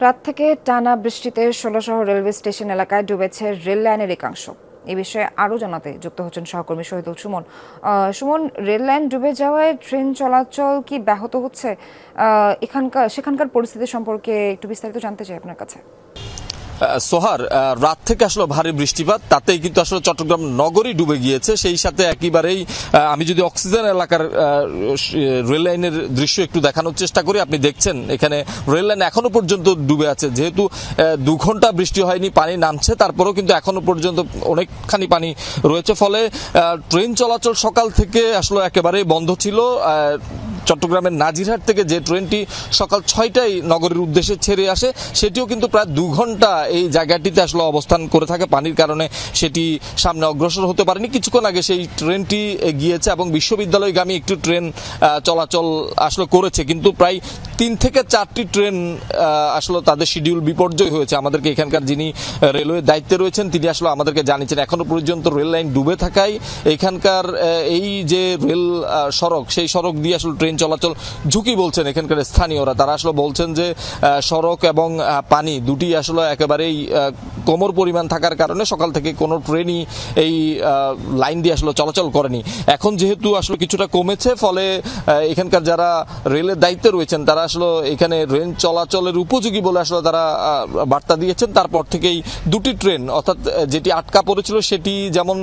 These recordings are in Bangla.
রাত থেকে টানা বৃষ্টিতে ষোলশহর রেলওয়ে স্টেশন এলাকায় ডুবেছে রেল লাইনের একাংশ। এই বিষয়ে আরও জানাতে যুক্ত হচ্ছেন সহকর্মী শহীদুল সুমন। সুমন, রেল লাইন ডুবে যাওয়ায় ট্রেন চলাচল কি ব্যাহত হচ্ছে? সেখানকার পরিস্থিতি সম্পর্কে একটু বিস্তারিত জানতে চাই আপনার কাছে। সোহার, রাত থেকে আসলে ভারী বৃষ্টিপাত, তাতেই কিন্তু আসলে চট্টগ্রাম নগরী ডুবে গিয়েছে। সেই সাথে একেবারেই আমি যদি অক্সিজেন এলাকার রেল লাইনের দৃশ্য একটু দেখানোর চেষ্টা করি, আপনি দেখছেন এখানে রেল লাইন এখনো পর্যন্ত ডুবে আছে। যেহেতু 2 ঘন্টা বৃষ্টি হয়নি, পানি নামছে, তারপরেও কিন্তু এখনো পর্যন্ত অনেকখানি পানি রয়েছে। ফলে ট্রেন চলাচল সকাল থেকে আসলে একেবারেই বন্ধ ছিল। চট্টগ্রামের নাজিরহাট থেকে যে ট্রেনটি সকাল 6টায় নগরের উদ্দেশ্যে ছেড়ে আসে, সেটিও কিন্তু প্রায় 2 ঘন্টা এই জায়গাটিতে আসলে অবস্থান করে থাকে। পানির কারণে সেটি সামনে অগ্রসর হতে পারেনি। কিছুক্ষণ আগে সেই ট্রেনটি গিয়েছে এবং বিশ্ববিদ্যালয়গামী একটি ট্রেন চলাচল আসলে করেছে, কিন্তু প্রায় 3 থেকে 4টি ট্রেন আসলে তাদের শিডিউল বিপর্যয় হয়েছে। আমাদেরকে এখানকার যিনি রেলওয়ে দায়িত্বে রয়েছেন তিনি আসলে আমাদেরকে জানিয়েছেন এখনো পর্যন্ত রেল লাইন ডুবে থাকায় এখানকার এই যে রেল সড়ক, সেই সড়ক দিয়ে আসলে ট্রেন চলাচল ঝুঁকি বলছেন এখানকার স্থানীয়রা। তারা আসলে বলছেন যে সড়ক এবং পানি দুটি আসলে একেবারেই কোমর পরিমাণ থাকার কারণে সকাল থেকে কোনো ট্রেনই এই লাইন দিয়ে আসলে চলাচল করেনি। এখন যেহেতু আসলে কিছুটা কমেছে, ফলে এখানকার যারা রেলের দায়িত্বে রয়েছেন তারা আসলে এখানে রেল চলাচলের উপযোগী বলে আসলে তারা বার্তা দিয়েছেন। তারপর থেকেই 2টি ট্রেন, অর্থাৎ যেটি আটকা পড়েছিল সেটি যেমন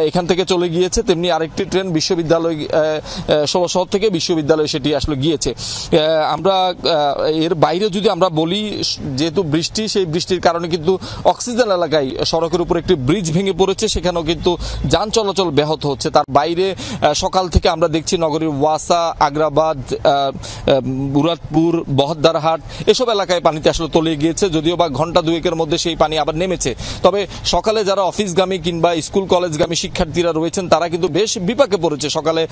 এখান থেকে চলে গিয়েছে, তেমনি আরেকটি ট্রেন বিশ্ববিদ্যালয় ষোলশহর থেকে বিশ্ববিদ্যালয় সেটি আসলে গিয়েছে। আমরা এর বাইরে যদি আমরা বলি, যেহেতু বৃষ্টি, সেই বৃষ্টির কারণে কিন্তু অক্সিজেন এলাকায় সড়কের উপর একটি ব্রিজ ভেঙে পড়েছে, সেখানেও কিন্তু যান চলাচল ব্যাহত হচ্ছে। তার বাইরে সকাল থেকে আমরা দেখছি নগরীর ওয়াসা, আগ্রাবাদ, মুরাদপুর, বহদ্দারহাট এসব এলাকায় পানিতে আসলে তলিয়ে গিয়েছে। যদিও বা ঘন্টা 2-এর মধ্যে সেই পানি আবার নেমেছে। তবে সকালে যারা অফিসগামী কিংবা স্কুল কলেজগামী শিক্ষার্থীরা রয়েছেন তারা কিন্তু বেশ বিপাকে পড়েছে। সকালে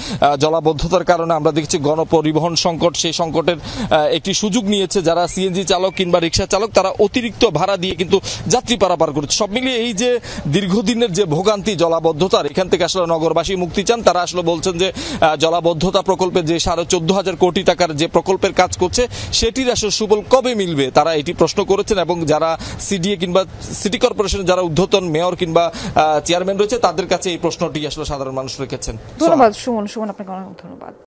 জলাবদ্ধতার কারণে আমরা দেখছি গণপরিবহন সংকট, সেই সংকটের একটি সুযোগ নিয়েছে যারা সিএনজি চালক কিংবা রিক্সা চালক, তারা অতিরিক্ত ভাড়া দিয়ে কিন্তু যাত্রী পারাপার করছে। সব মিলিয়ে এই যে দীর্ঘদিনের যে ভোগান্তি জলাবদ্ধতার, এখান থেকে আসলে নগরবাসী মুক্তি চান। তারা আসলে বলছেন যে জলাবদ্ধতা প্রকল্পে যে 14,500 কোটি টাকার যে প্রকল্পের কাজ করছে সেটির আসলে সুফল কবে মিলবে, তারা এটি প্রশ্ন করেছেন। এবং যারা সিডিএ কিংবা সিটি কর্পোরেশনের যারা ঊর্ধ্বতন মেয়র কিংবা চেয়ারম্যান রয়েছে তাদের কাছে এই প্রশ্নটি আসলে সাধারণ মানুষ রেখেছেন। ধন্যবাদ সুমন, আপনাকে অনেক ধন্যবাদ।